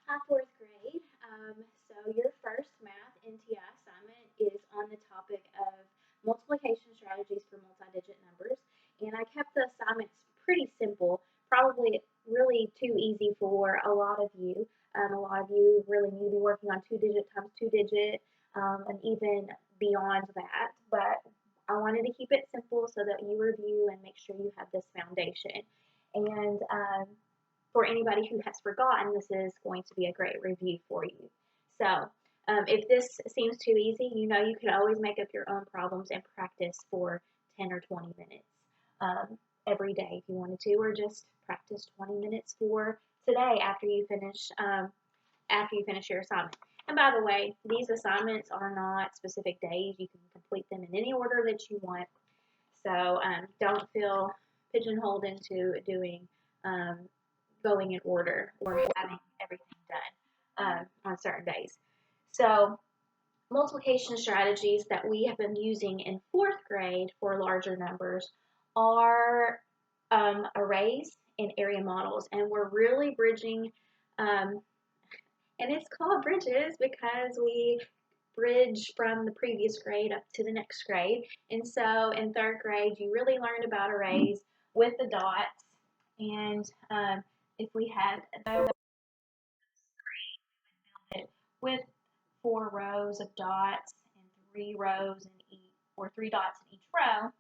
Hi, fourth grade. So your first math NTI assignment is on the topic of multiplication strategies for multi-digit numbers. And I kept the assignments pretty simple, probably really too easy for a lot of you. A lot of you really need to be working on 2-digit times 2-digit, and even beyond that. But I wanted to keep it simple so that you review and make sure you have this foundation. And for anybody who has forgotten, this is going to be a great review for you. So if this seems too easy, you know you could always make up your own problems and practice for 10 or 20 minutes every day if you wanted to, or just practice 20 minutes for today after you finish your assignment. And by the way, these assignments are not specific days. You can complete them in any order that you want. So don't feel pigeonholed into doing going in order or having everything done on certain days. So multiplication strategies that we have been using in fourth grade for larger numbers are arrays and area models, and we're really bridging, and it's called bridges because we bridge from the previous grade up to the next grade. And so in third grade, you really learned about arrays with the dots, and if we had those with 4 rows of dots and 3 rows in each, or 3 dots in each row.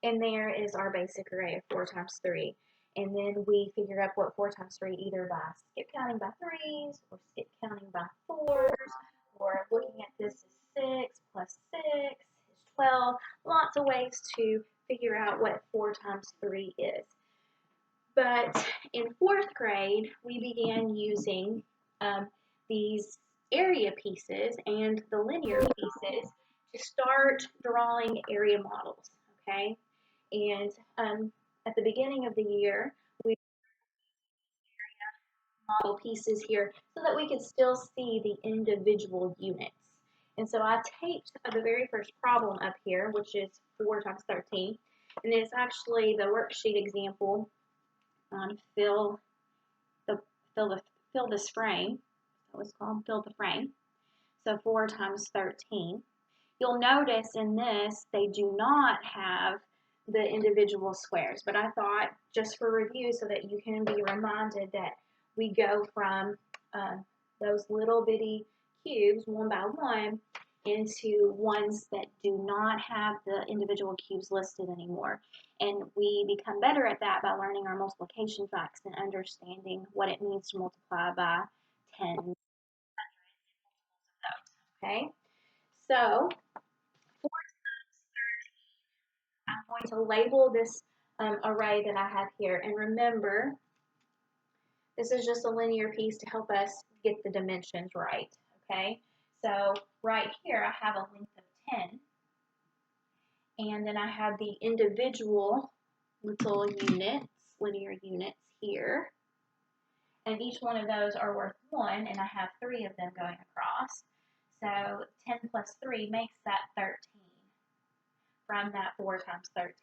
And there is our basic array of 4 times 3. And then we figure out what 4 times 3 either by skip counting by 3s, or skip counting by 4s, or looking at this as 6 plus 6 is 12. Lots of ways to figure out what 4 times 3 is. But in fourth grade, we began using these area pieces and the linear pieces to start drawing area models, okay? And at the beginning of the year, we model pieces here so that we could still see the individual units. And so I taped the very first problem up here, which is 4 times 13, and it's actually the worksheet example on fill this frame. That was called fill the frame. So 4 times 13. You'll notice in this they do not have the individual squares, but I thought just for review so that you can be reminded that we go from those little bitty cubes one by one into ones that do not have the individual cubes listed anymore. And we become better at that by learning our multiplication facts and understanding what it means to multiply by tens, hundreds, and multiples of those. Okay? So 4 times 13, I'm going to label this array that I have here. And remember, this is just a linear piece to help us get the dimensions right. Okay? So right here, I have a length of 10. And then I have the individual little units, linear units here. And each one of those are worth 1, and I have 3 of them going across. So 10 plus 3 makes that 13 from that 4 times 13.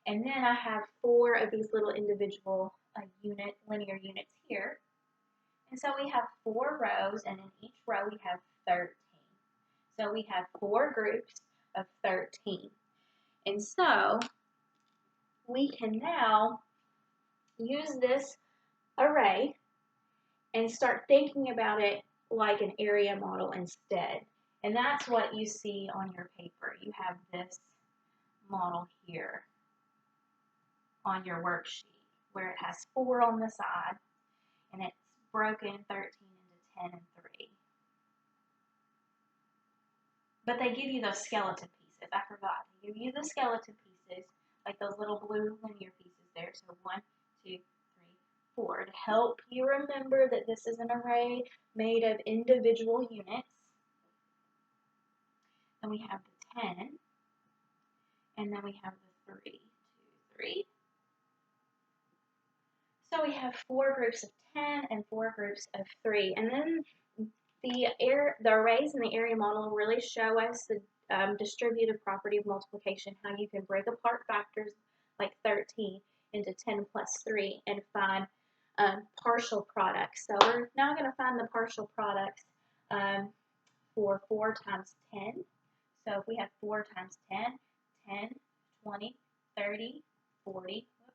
And then I have 4 of these little individual linear units here. And so we have 4 rows, and in each row we have 13. So we have 4 groups of 13. And so we can now use this array and start thinking about it like an area model instead. And that's what you see on your paper. You have this model here on your worksheet where it has 4 on the side and it's broken 13 into 10 and 3. But they give you those skeleton pieces. I forgot. They give you the skeleton pieces, like those little blue linear pieces there. So 1, 2, 3, 4. To help you remember that this is an array made of individual units. And we have the 10. And then we have the 3, 2, 3. So we have 4 groups of 10 and 4 groups of 3. And then the arrays in the area model really show us the distributive property of multiplication, how you can break apart factors like 13 into 10 plus 3 and find partial products. So we're now going to find the partial products for 4 times 10. So if we have 4 times 10, 10, 20, 30, 40. Whoops.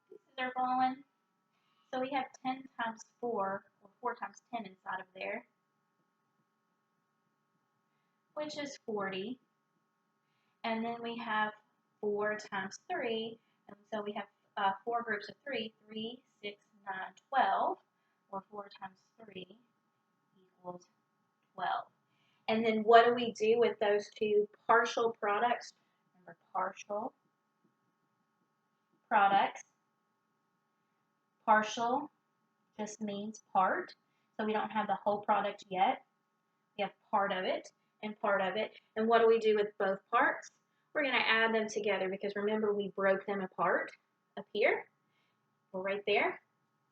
Pieces are falling. So we have 10 times 4, or 4 times 10 inside of there, which is 40. And then we have 4 times 3, and so we have 4 groups of 3, 3, 6, 9, 12, or 4 times 3 equals 12. And then what do we do with those two partial products? Remember, partial products. Partial just means part, so we don't have the whole product yet. We have part of it and part of it. And what do we do with both parts? We're going to add them together because remember we broke them apart up here. We're right there.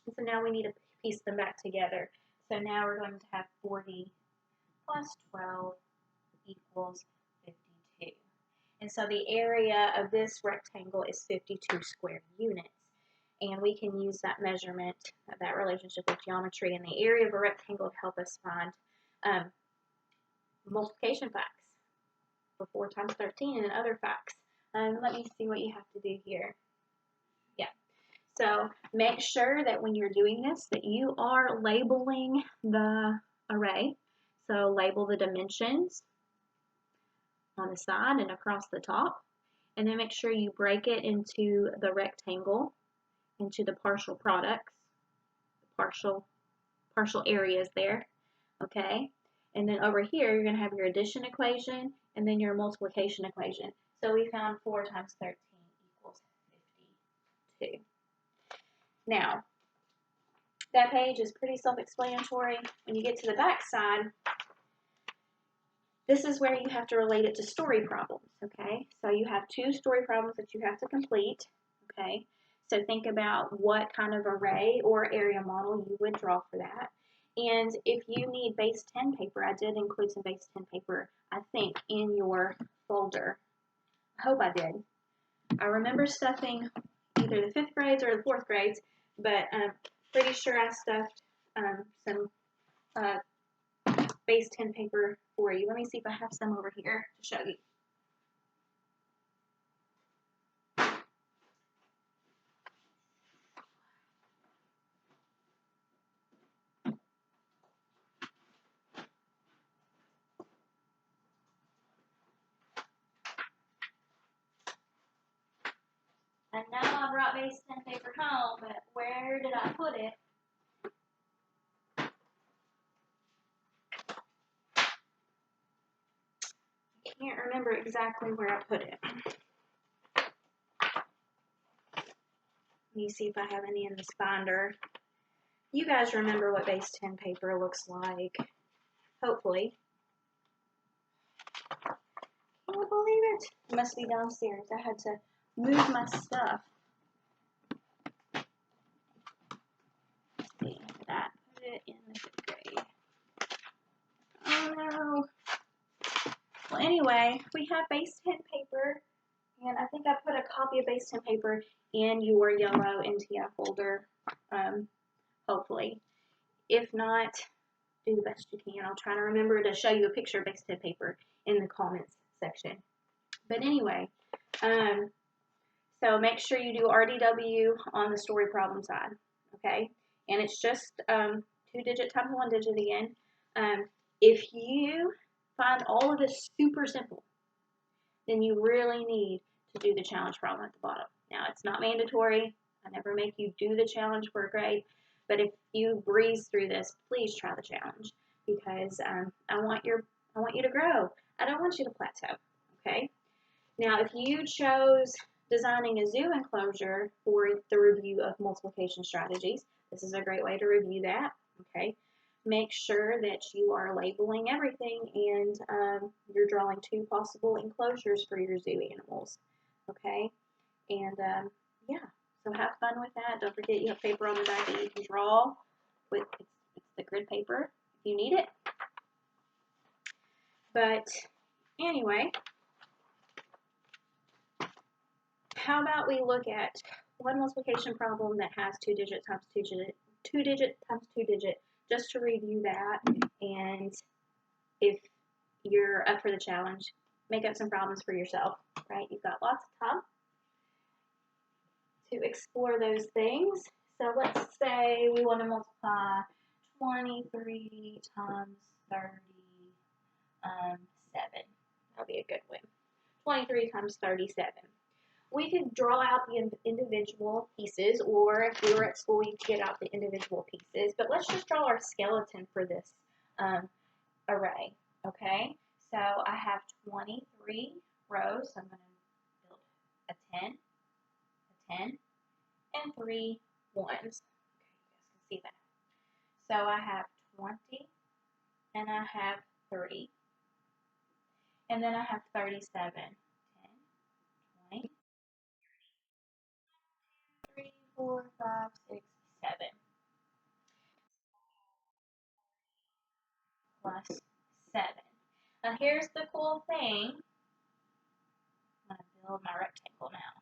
And so now we need to piece them back together. So now we're going to have 40 plus 12 equals 52. And so the area of this rectangle is 52 square units. And we can use that measurement, that relationship with geometry and the area of a rectangle to help us find multiplication facts for 4 times 13 and other facts. Let me see what you have to do here. Yeah. So make sure that when you're doing this that you are labeling the array. So label the dimensions on the side and across the top. And then make sure you break it into the rectangle, into the partial products, partial areas there, okay? And then over here, you're going to have your addition equation and then your multiplication equation. So we found 4 times 13 equals 52. Now, that page is pretty self-explanatory. When you get to the back side, this is where you have to relate it to story problems, okay? So you have 2 story problems that you have to complete, okay? So think about what kind of array or area model you would draw for that. And if you need base 10 paper, I did include some base 10 paper, I think, in your folder. I hope I did. I remember stuffing either the 5th grades or the 4th grades, but I'm pretty sure I stuffed some base 10 paper for you. Let me see if I have some over here to show you. I know I brought base 10 paper home, but where did I put it? I can't remember exactly where I put it. Let me see if I have any in this binder. You guys remember what base 10 paper looks like, hopefully. Can't believe it. It must be downstairs. I had to move my stuff. Let's see, that put it in the 5th grade. Oh no. Well, anyway, we have base 10 paper, and I think I put a copy of base 10 paper in your yellow NTI folder, hopefully. If not, do the best you can. I'll try to remember to show you a picture of base 10 paper in the comments section. But anyway, so make sure you do RDW on the story problem side, okay? And it's just 2-digit times 1-digit again. If you find all of this super simple, then you really need to do the challenge problem at the bottom. Now, it's not mandatory. I never make you do the challenge for a grade, but if you breeze through this, please try the challenge because I want you to grow. I don't want you to plateau, okay? Now, if you chose designing a zoo enclosure for the review of multiplication strategies, this is a great way to review that, okay? Make sure that you are labeling everything and you're drawing 2 possible enclosures for your zoo animals, okay? And yeah, so have fun with that. Don't forget you have paper on the back that you can draw with. It's the grid paper if you need it. But anyway, how about we look at one multiplication problem that has 2-digit times 2-digit times 2-digit, just to review that. And if you're up for the challenge, make up some problems for yourself, right? You've got lots of time to explore those things. So let's say we want to multiply 23 times 37. That'll be a good one. 23 times 37. We could draw out the individual pieces, or if we were at school, you could get out the individual pieces. But let's just draw our skeleton for this array, okay? So I have 23 rows, so I'm going to build a 10, and 3 ones. Okay, you guys can see that. So I have 20, and I have 3, and then I have 37. 10, 20, 3, 4, 5, 6, 7. Plus 7. Now here's the cool thing. I'm going to build my rectangle now.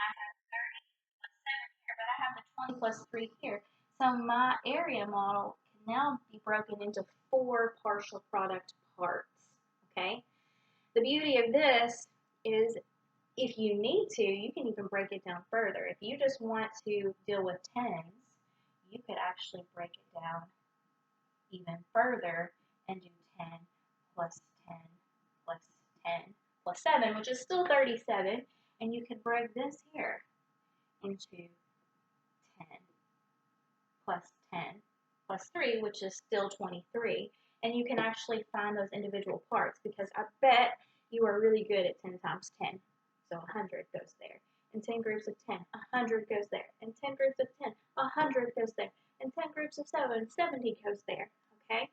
I have 30 plus 7 here, but I have the 20 plus 3 here. So my area model can now be broken into 4 partial product parts. Okay? The beauty of this is if you need to, you can even break it down further. If you just want to deal with tens, you could actually break it down even further and do 10 plus 10 plus 10 plus 7, which is still 37, and you could break this here into 10 plus 10 plus 3, which is still 23, and you can actually find those individual parts, because I bet you are really good at 10 times 10. So 100 goes there, and 10 groups of 10, 100 goes there, and 10 groups of 10, 100 goes there, and 10 groups of 7, 70 goes there, okay?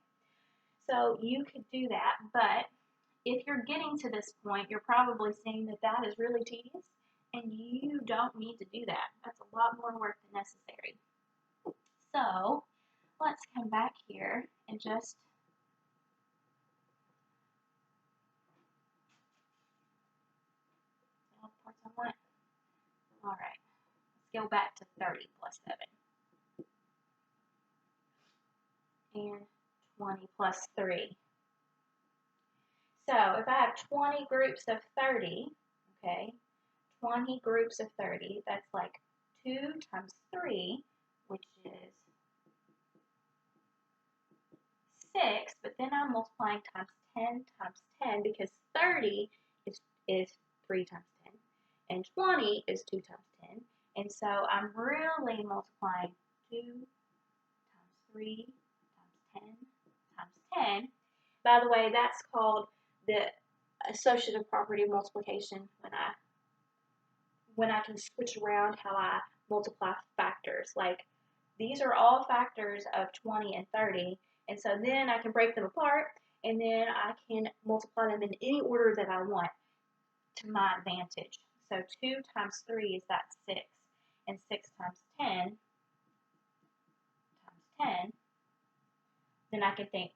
So you could do that, but if you're getting to this point, you're probably seeing that that is really tedious, and you don't need to do that. That's a lot more work than necessary. So let's come back here and just all the parts I want. All right, let's go back to 30 plus 7. And 20 plus 3. So if I have 20 groups of 30, okay, 20 groups of 30, that's like 2 times 3, which is 6, but then I'm multiplying times 10 because 30 is 3 times 10, and 20 is 2 times 10, and so I'm really multiplying 2 times 3 times 10 times 10. By the way, that's called the associative property of multiplication when I can switch around how I multiply factors. Like, these are all factors of 20 and 30, and so then I can break them apart, and then I can multiply them in any order that I want to my advantage. So 2 times 3 is that 6, and 6 times 10 times 10, then I can think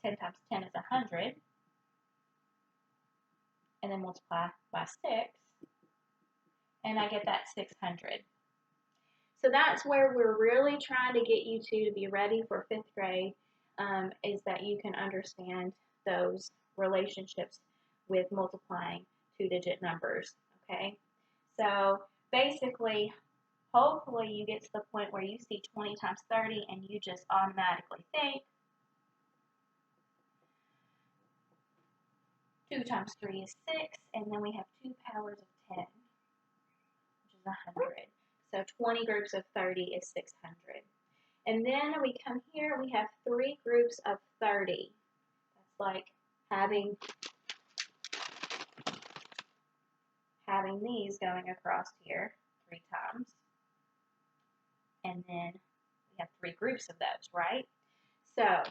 10 times 10 is 100, and then multiply by 6, and I get that 600. So that's where we're really trying to get you to be ready for 5th grade, is that you can understand those relationships with multiplying 2-digit numbers, okay? So basically, hopefully you get to the point where you see 20 times 30 and you just automatically think 2 times 3 is 6, and then we have 2 powers of 10, which is 100. So 20 groups of 30 is 600. And then we come here, we have 3 groups of 30. That's like having these going across here 3 times. And then we have 3 groups of those, right? So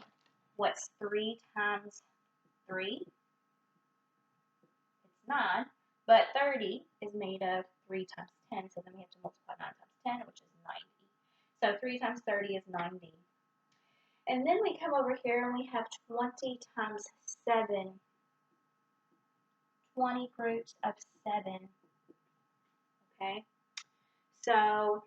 what's 3 times 3? It's 9, but 30 is made of 3 times 10, so then we have to multiply 9 times 10, which is 90. So 3 times 30 is 90. And then we come over here and we have 20 times 7. 20 groups of 7. Okay? So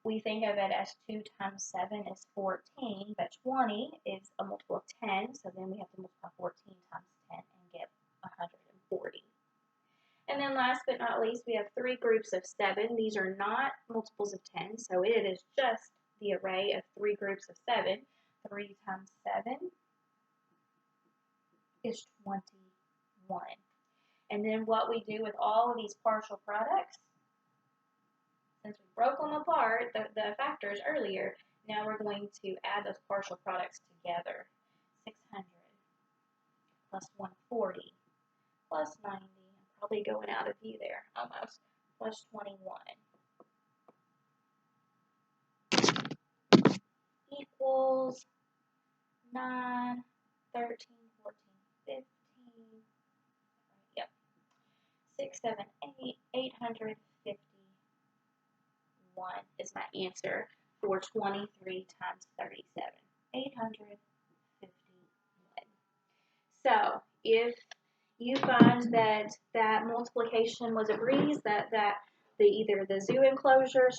we think of it as 2 times 7 is 14, but 20 is a multiple of 10, so then we have to multiply 14 times 10 and get 140. And then last but not least, we have 3 groups of 7. These are not multiples of 10, so it is just the array of 3 groups of 7. 3 times 7 is 21. And then what we do with all of these partial products, since we broke them apart, the factors earlier, now we're going to add those partial products together. 600 plus 140 plus 90, I'm probably going out of view there, almost, plus 21 equals 9, 13, 14, 15, yep, 6, 7, 8, 851 is my answer for 23 times 37. 851. So if you find that that multiplication was a breeze, that either the zoo enclosure,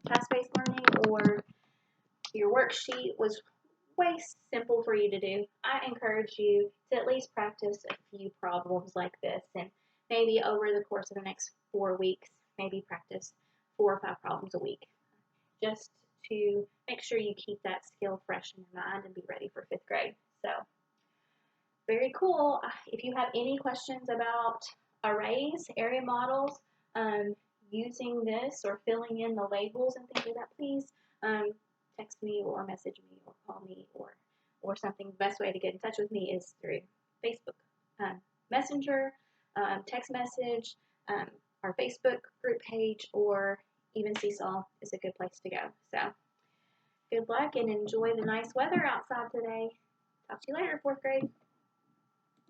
task-based learning, or your worksheet was way simple for you to do, I encourage you to at least practice a few problems like this, and maybe over the course of the next 4 weeks, maybe practice 4 or 5 problems a week, just to make sure you keep that skill fresh in your mind and be ready for 5th grade. So, very cool. If you have any questions about arrays, area models, using this or filling in the labels and things like that, please text me or message me or call me or something. The best way to get in touch with me is through Facebook Messenger, text message, our Facebook group page, or even Seesaw is a good place to go. So good luck and enjoy the nice weather outside today. Talk to you later, 4th grade.